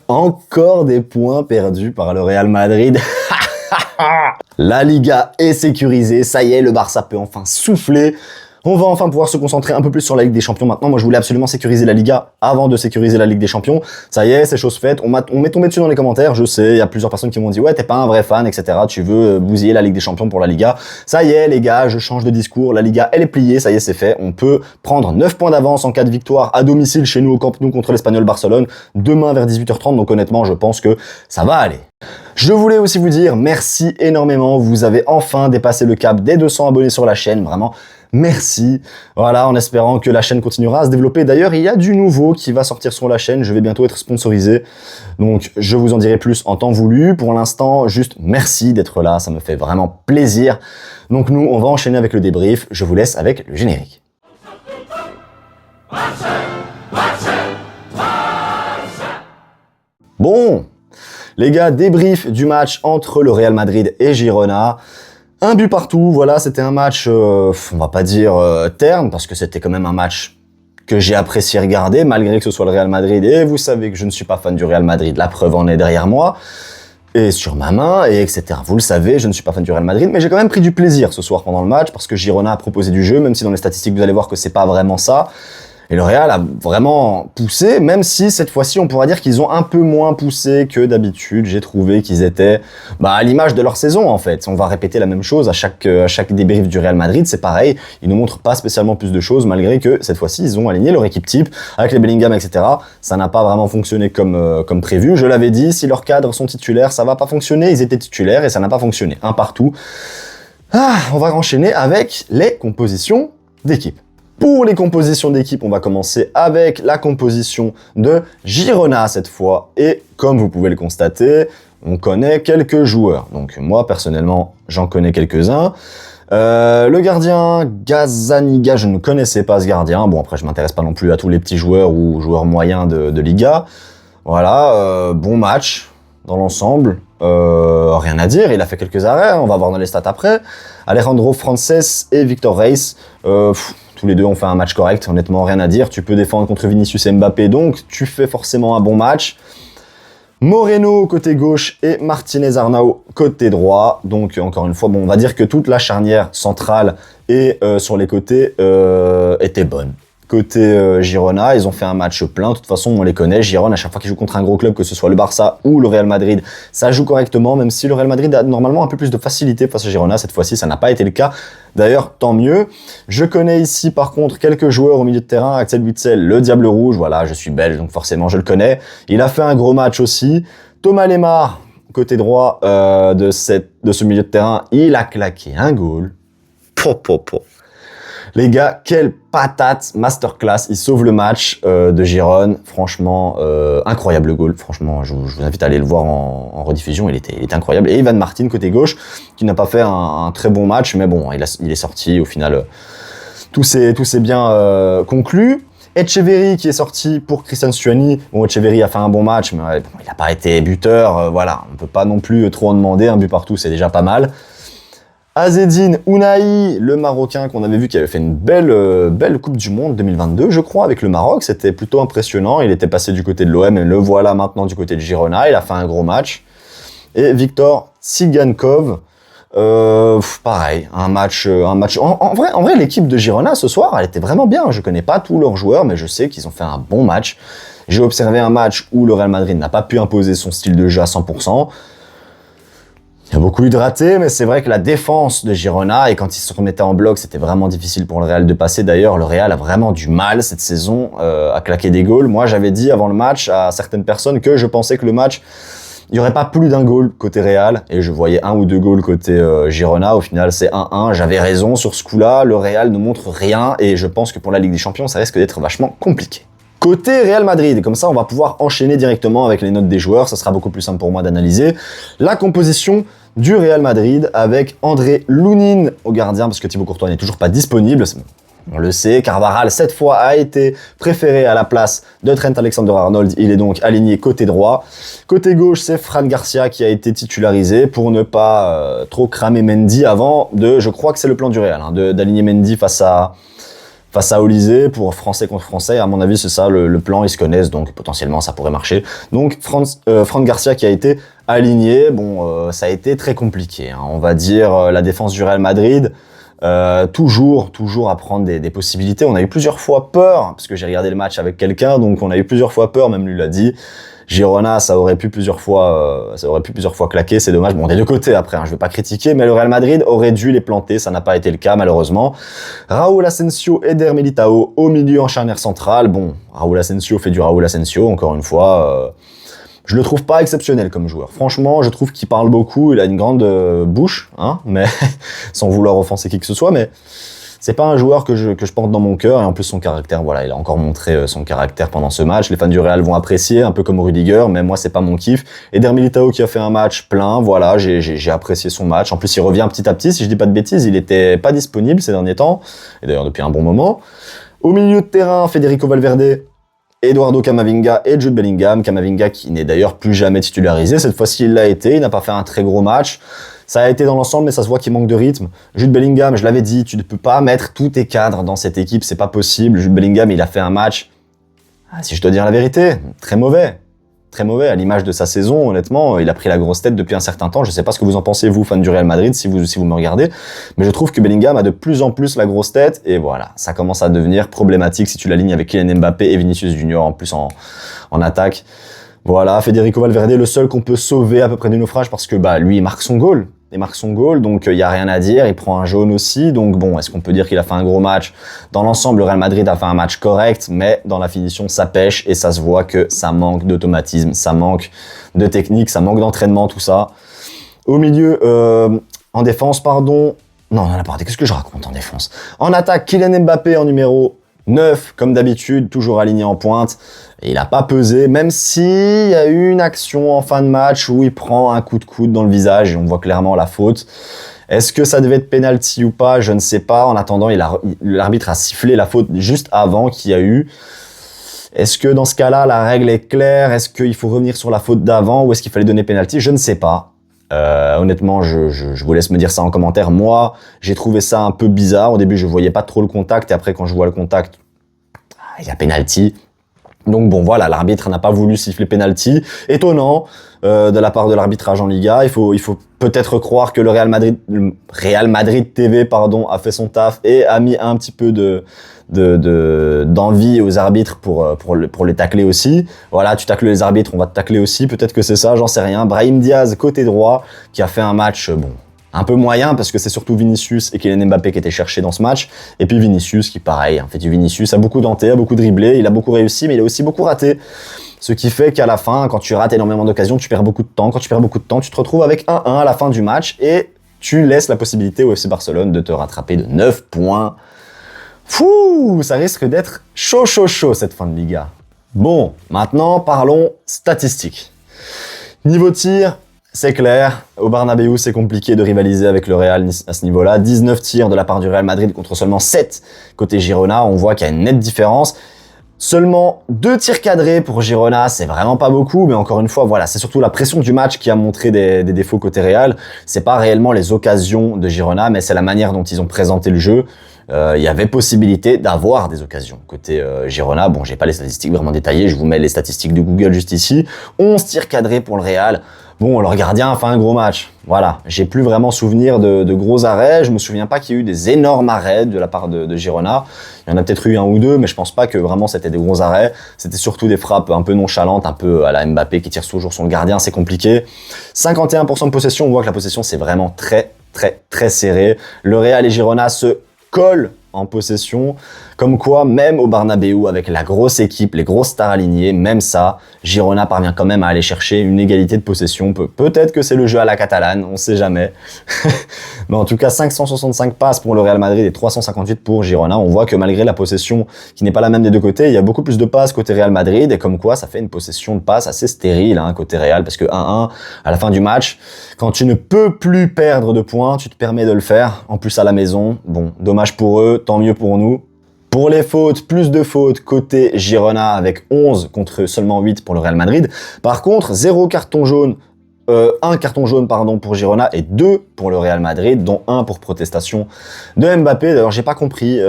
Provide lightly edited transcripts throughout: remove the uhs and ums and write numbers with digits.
Encore des points perdus par le Real Madrid. La Liga est sécurisée, ça y est, le Barça peut enfin souffler. On va enfin pouvoir se concentrer un peu plus sur la Ligue des Champions maintenant. Moi, je voulais absolument sécuriser la Liga avant de sécuriser la Ligue des Champions. Ça y est, c'est chose faite. On m'est tombé dessus dans les commentaires. Je sais, il y a plusieurs personnes qui m'ont dit « Ouais, t'es pas un vrai fan, etc. Tu veux bousiller la Ligue des Champions pour la Liga. » Ça y est, les gars, je change de discours. La Liga, elle est pliée. Ça y est, c'est fait. On peut prendre 9 points d'avance en cas de victoire à domicile chez nous au Camp Nou contre l'Espagnol Barcelone demain vers 18h30. Donc honnêtement, je pense que ça va aller. Je voulais aussi vous dire merci énormément. Vous avez enfin dépassé le cap des 200 abonnés sur la chaîne. Vraiment, merci. Voilà, en espérant que la chaîne continuera à se développer. D'ailleurs, il y a du nouveau qui va sortir sur la chaîne. Je vais bientôt être sponsorisé. Donc, je vous en dirai plus en temps voulu. Pour l'instant, juste merci d'être là. Ça me fait vraiment plaisir. Donc, nous, on va enchaîner avec le débrief. Je vous laisse avec le générique. Bon, les gars, débrief du match entre le Real Madrid et Girona. Un but partout, voilà, c'était un match, on va pas dire terne, parce que c'était quand même un match que j'ai apprécié regarder, malgré que ce soit le Real Madrid, et vous savez que je ne suis pas fan du Real Madrid, la preuve en est derrière moi, et sur ma main, et etc. Vous le savez, je ne suis pas fan du Real Madrid, mais j'ai quand même pris du plaisir ce soir pendant le match, parce que Girona a proposé du jeu, même si dans les statistiques vous allez voir que c'est pas vraiment ça. Et le Real a vraiment poussé, même si cette fois-ci on pourra dire qu'ils ont un peu moins poussé que d'habitude. J'ai trouvé qu'ils étaient à l'image de leur saison en fait. On va répéter la même chose à chaque débrief du Real Madrid, c'est pareil. Ils nous montrent pas spécialement plus de choses malgré que cette fois-ci ils ont aligné leur équipe type avec les Bellingham, etc. Ça n'a pas vraiment fonctionné comme prévu. Je l'avais dit, si leurs cadres sont titulaires, ça va pas fonctionner. Ils étaient titulaires et ça n'a pas fonctionné. Un partout. On va enchaîner avec les compositions d'équipe. Pour les compositions d'équipe, on va commencer avec la composition de Girona cette fois. Et comme vous pouvez le constater, on connaît quelques joueurs. Donc moi, personnellement, j'en connais quelques-uns. Le gardien Gazzaniga, je ne connaissais pas ce gardien. Bon, après, je m'intéresse pas non plus à tous les petits joueurs ou joueurs moyens de Liga. Voilà, bon match dans l'ensemble. Rien à dire, il a fait quelques arrêts, on va voir dans les stats après. Alejandro Frances et Victor Reis, tous les deux ont fait un match correct, honnêtement rien à dire. Tu peux défendre contre Vinicius et Mbappé, donc tu fais forcément un bon match. Moreno côté gauche et Martinez Arnau côté droit. Donc encore une fois, bon, on va dire que toute la charnière centrale et sur les côtés était bonne. Côté Girona, ils ont fait un match plein. De toute façon, on les connaît. Girona, à chaque fois qu'ils jouent contre un gros club, que ce soit le Barça ou le Real Madrid, ça joue correctement, même si le Real Madrid a normalement un peu plus de facilité face à Girona. Cette fois-ci, ça n'a pas été le cas. D'ailleurs, tant mieux. Je connais ici, par contre, quelques joueurs au milieu de terrain. Axel Witsel, le Diable Rouge. Voilà, je suis belge, donc forcément, je le connais. Il a fait un gros match aussi. Thomas Lemar, côté droit de ce milieu de terrain, il a claqué un goal. Les gars, quelle patate, masterclass, il sauve le match de Girone, franchement, incroyable goal, franchement, je vous invite à aller le voir en rediffusion, il était incroyable. Et Ivan Martin, côté gauche, qui n'a pas fait un très bon match, mais bon, il est sorti, au final, tout s'est bien conclu. Etcheverry qui est sorti pour Christian Stuani. Bon, Etcheverry a fait un bon match, mais il n'a pas été buteur, voilà, on peut pas non plus trop en demander, un but partout, c'est déjà pas mal. Azzedine Ounahi, le Marocain qu'on avait vu qui avait fait une belle Coupe du Monde 2022, je crois, avec le Maroc. C'était plutôt impressionnant. Il était passé du côté de l'OM et le voilà maintenant du côté de Girona. Il a fait un gros match. Et Victor Tsigankov, pareil, un match. En vrai, l'équipe de Girona ce soir, elle était vraiment bien. Je connais pas tous leurs joueurs, mais je sais qu'ils ont fait un bon match. J'ai observé un match où le Real Madrid n'a pas pu imposer son style de jeu à 100%. Il y a beaucoup eu de ratés, mais c'est vrai que la défense de Girona, et quand ils se remettaient en bloc, c'était vraiment difficile pour le Real de passer. D'ailleurs, le Real a vraiment du mal cette saison à claquer des goals. Moi, j'avais dit avant le match à certaines personnes que je pensais que le match, il n'y aurait pas plus d'un goal côté Real, et je voyais 1 ou 2 goals côté Girona. Au final, c'est 1-1. J'avais raison sur ce coup-là. Le Real ne montre rien, et je pense que pour la Ligue des Champions, ça risque d'être vachement compliqué. Côté Real Madrid, comme ça on va pouvoir enchaîner directement avec les notes des joueurs, ça sera beaucoup plus simple pour moi d'analyser la composition du Real Madrid avec André Lounine au gardien, parce que Thibaut Courtois n'est toujours pas disponible, on le sait. Carvajal, cette fois, a été préféré à la place de Trent Alexander-Arnold, il est donc aligné côté droit. Côté gauche, c'est Fran Garcia qui a été titularisé pour ne pas trop cramer Mendy avant de, je crois que c'est le plan du Real, d'aligner Mendy face face à Olysée pour Français contre Français. À mon avis, c'est ça le plan, ils se connaissent, donc potentiellement ça pourrait marcher. Donc Fran Garcia qui a été aligné, bon, ça a été très compliqué, hein. On va dire la défense du Real Madrid, toujours à prendre des possibilités. On a eu plusieurs fois peur, parce que j'ai regardé le match avec quelqu'un, donc on a eu plusieurs fois peur, même lui l'a dit. Girona, ça aurait pu plusieurs fois claquer, c'est dommage. Bon, des deux côtés après, hein, je veux pas critiquer, mais le Real Madrid aurait dû les planter, ça n'a pas été le cas malheureusement. Raúl Asensio, Eder Militao au milieu en charnière centrale. Bon, Raúl Asensio fait du Raúl Asensio, encore une fois. Je le trouve pas exceptionnel comme joueur. Franchement, je trouve qu'il parle beaucoup, il a une grande bouche, hein, mais sans vouloir offenser qui que ce soit, mais c'est pas un joueur que je porte dans mon cœur, et en plus son caractère, voilà, il a encore montré son caractère pendant ce match. Les fans du Real vont apprécier, un peu comme Rudiger, mais moi c'est pas mon kiff. Eder Militao qui a fait un match plein, voilà, j'ai apprécié son match. En plus il revient petit à petit, si je dis pas de bêtises, il était pas disponible ces derniers temps, et d'ailleurs depuis un bon moment. Au milieu de terrain, Federico Valverde, Eduardo Camavinga et Jude Bellingham. Camavinga qui n'est d'ailleurs plus jamais titularisé, cette fois-ci il l'a été, il n'a pas fait un très gros match. Ça a été dans l'ensemble, mais ça se voit qu'il manque de rythme. Jude Bellingham, je l'avais dit, tu ne peux pas mettre tous tes cadres dans cette équipe, c'est pas possible. Jude Bellingham, il a fait un match, si je dois dire la vérité, très mauvais. Très mauvais, à l'image de sa saison, honnêtement, il a pris la grosse tête depuis un certain temps. Je sais pas ce que vous en pensez, vous, fans du Real Madrid, si vous me regardez, mais je trouve que Bellingham a de plus en plus la grosse tête, et voilà, ça commence à devenir problématique si tu l'alignes avec Kylian Mbappé et Vinicius Junior en plus en attaque. Voilà, Federico Valverde, le seul qu'on peut sauver à peu près du naufrage, parce que lui, il marque son goal. Donc il y a rien à dire, il prend un jaune aussi, donc bon, est-ce qu'on peut dire qu'il a fait un gros match? Dans l'ensemble, le Real Madrid a fait un match correct, mais dans la finition, ça pêche, et ça se voit que ça manque d'automatisme, ça manque de technique, ça manque d'entraînement, tout ça. Au milieu, en défense, pardon, non, on en a parlé, qu'est-ce que je raconte en défense? En attaque, Kylian Mbappé en numéro 9, comme d'habitude, toujours aligné en pointe. Et il n'a pas pesé, même s'il y a eu une action en fin de match où il prend un coup de coude dans le visage et on voit clairement la faute. Est-ce que ça devait être penalty ou pas? Je ne sais pas. En attendant, l'arbitre a sifflé la faute juste avant qu'il y a eu. Est-ce que dans ce cas-là, la règle est claire? Est-ce qu'il faut revenir sur la faute d'avant ou est-ce qu'il fallait donner penalty? Je ne sais pas. Honnêtement, je vous laisse me dire ça en commentaire. Moi, j'ai trouvé ça un peu bizarre. Au début, je voyais pas trop le contact et après, quand je vois le contact, il y a penalty. Donc bon, voilà, l'arbitre n'a pas voulu siffler penalty. Étonnant de la part de l'arbitrage en Liga. Il faut peut-être croire que le Real Madrid TV, a fait son taf et a mis un petit peu d'envie aux arbitres pour les tacler aussi. Voilà, tu tacles les arbitres, on va te tacler aussi. Peut-être que c'est ça, j'en sais rien. Brahim Diaz, côté droit, qui a fait un match, un peu moyen, parce que c'est surtout Vinicius et Kylian Mbappé qui étaient cherchés dans ce match. Et puis Vinicius, qui pareil, fait du Vinicius, a beaucoup denté, a beaucoup dribblé, il a beaucoup réussi, mais il a aussi beaucoup raté. Ce qui fait qu'à la fin, quand tu rates énormément d'occasions, tu perds beaucoup de temps. Quand tu perds beaucoup de temps, tu te retrouves avec 1-1 à la fin du match et tu laisses la possibilité au FC Barcelone de te rattraper de 9 points. Fouh, ça risque d'être chaud cette fin de Liga. Bon, maintenant parlons statistiques. Niveau tir, c'est clair, au Bernabéu, c'est compliqué de rivaliser avec le Real à ce niveau-là. 19 tirs de la part du Real Madrid contre seulement 7 côté Girona. On voit qu'il y a une nette différence. Seulement 2 tirs cadrés pour Girona, c'est vraiment pas beaucoup, mais encore une fois, voilà, c'est surtout la pression du match qui a montré des défauts côté Real. C'est pas réellement les occasions de Girona, mais c'est la manière dont ils ont présenté le jeu. Il y avait possibilité d'avoir des occasions côté Girona. Bon, j'ai pas les statistiques vraiment détaillées, je vous mets les statistiques de Google juste ici. 11 tirs cadrés pour le Real. Bon, leur gardien a fait un gros match. Voilà, j'ai plus vraiment souvenir de gros arrêts. Je me souviens pas qu'il y ait eu des énormes arrêts de la part de Girona. Il y en a peut-être eu un ou deux, mais je pense pas que vraiment c'était des gros arrêts. C'était surtout des frappes un peu nonchalantes, un peu à la Mbappé qui tire toujours sur le gardien, c'est compliqué. 51% de possession, on voit que la possession c'est vraiment très serré. Le Real et Girona se collent en possession, comme quoi même au Bernabéu avec la grosse équipe, les grosses stars alignées, même ça, Girona parvient quand même à aller chercher une égalité de possession. Peut-être que c'est le jeu à la catalane, on sait jamais. Mais en tout cas 565 passes pour le Real Madrid et 358 pour Girona. On voit que malgré la possession qui n'est pas la même des deux côtés, il y a beaucoup plus de passes côté Real Madrid et comme quoi ça fait une possession de passes assez stérile côté Real, parce que 1-1 à la fin du match, quand tu ne peux plus perdre de points, tu te permets de le faire, en plus à la maison. Bon, dommage pour eux, tant mieux pour nous. Pour les fautes, plus de fautes côté Girona avec 11 contre seulement 8 pour le Real Madrid. Par contre, 0 carton jaune un carton jaune pardon pour Girona et 2 pour le Real Madrid, dont 1 pour protestation de Mbappé. D'ailleurs, j'ai pas compris.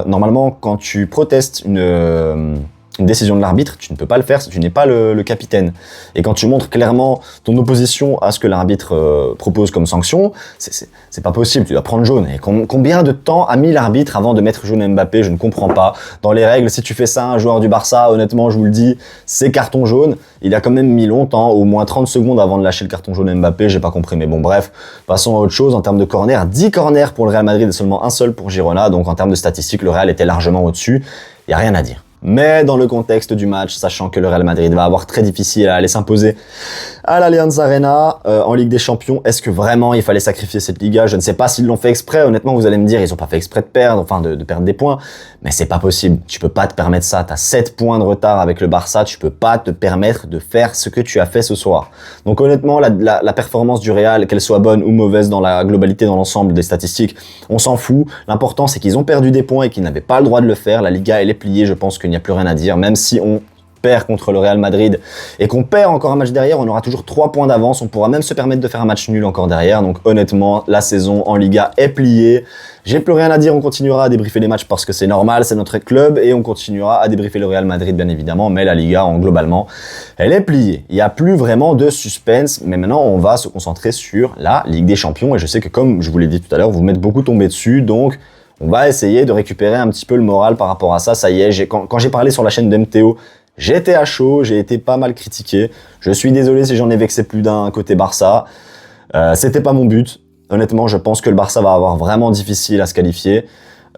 Normalement, quand tu protestes une décision de l'arbitre, tu ne peux pas le faire si tu n'es pas le capitaine. Et quand tu montres clairement ton opposition à ce que l'arbitre propose comme sanction, c'est pas possible, tu dois prendre jaune. Et combien de temps a mis l'arbitre avant de mettre jaune à Mbappé? Je ne comprends pas. Dans les règles, si tu fais ça à un joueur du Barça, honnêtement, je vous le dis, c'est carton jaune. Il a quand même mis longtemps, au moins 30 secondes avant de lâcher le carton jaune à Mbappé, j'ai pas compris. Mais bon, bref, passons à autre chose. En termes de corner, 10 corners pour le Real Madrid et seulement un seul pour Girona. Donc en termes de statistiques, le Real était largement au-dessus. Il y a rien à dire. Mais dans le contexte du match, sachant que le Real Madrid va avoir très difficile à aller s'imposer à l'Allianz Arena en Ligue des Champions, est-ce que vraiment il fallait sacrifier cette Liga? Je ne sais pas s'ils l'ont fait exprès. Honnêtement, vous allez me dire, ils ont pas fait exprès de perdre, enfin de perdre des points. Mais c'est pas possible. Tu peux pas te permettre ça. T'as 7 points de retard avec le Barça. Tu peux pas te permettre de faire ce que tu as fait ce soir. Donc honnêtement, la performance du Real, qu'elle soit bonne ou mauvaise dans la globalité, dans l'ensemble des statistiques, on s'en fout. L'important, c'est qu'ils ont perdu des points et qu'ils n'avaient pas le droit de le faire. La Liga, elle est pliée. Je pense qu'il n'y a plus rien à dire. Même si on perd contre le Real Madrid et qu'on perd encore un match derrière, on aura toujours 3 points d'avance. On pourra même se permettre de faire un match nul encore derrière. Donc honnêtement, la saison en Liga est pliée. J'ai plus rien à dire, on continuera à débriefer les matchs parce que c'est normal, c'est notre club et on continuera à débriefer le Real Madrid bien évidemment, mais la Liga globalement, elle est pliée. Il n'y a plus vraiment de suspense, mais maintenant on va se concentrer sur la Ligue des Champions et je sais que comme je vous l'ai dit tout à l'heure, vous m'êtes beaucoup tombé dessus, donc on va essayer de récupérer un petit peu le moral par rapport à ça. Ça y est, quand j'ai parlé sur la chaîne d'MTO, j'étais à chaud, j'ai été pas mal critiqué. Je suis désolé si j'en ai vexé plus d'un côté Barça. C'était pas mon but. Honnêtement, je pense que le Barça va avoir vraiment difficile à se qualifier.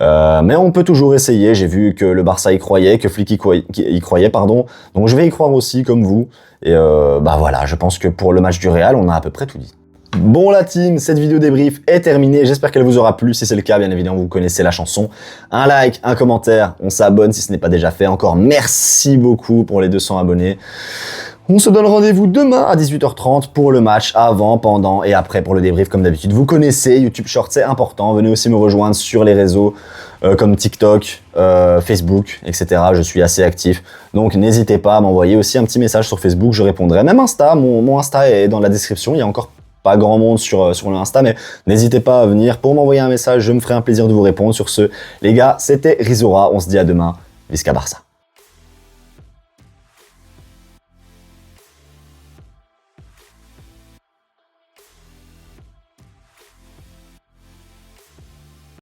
Mais on peut toujours essayer. J'ai vu que le Barça y croyait, que Flick y croyait, pardon. Donc je vais y croire aussi, comme vous. Et bah voilà, je pense que pour le match du Real, on a à peu près tout dit. Bon la team, cette vidéo débrief est terminée, j'espère qu'elle vous aura plu, si c'est le cas bien évidemment vous connaissez la chanson, un like, un commentaire, on s'abonne si ce n'est pas déjà fait, encore merci beaucoup pour les 200 abonnés. On se donne rendez-vous demain à 18h30 pour le match, avant, pendant et après pour le débrief comme d'habitude. Vous connaissez, YouTube Short c'est important, venez aussi me rejoindre sur les réseaux comme TikTok, Facebook, etc. Je suis assez actif, donc n'hésitez pas à m'envoyer aussi un petit message sur Facebook, je répondrai. Même Insta, mon Insta est dans la description, il y a encore pas grand monde sur le Insta, mais n'hésitez pas à venir pour m'envoyer un message, je me ferai un plaisir de vous répondre. Sur ce, les gars, c'était Rizora, on se dit à demain, Visca Barça.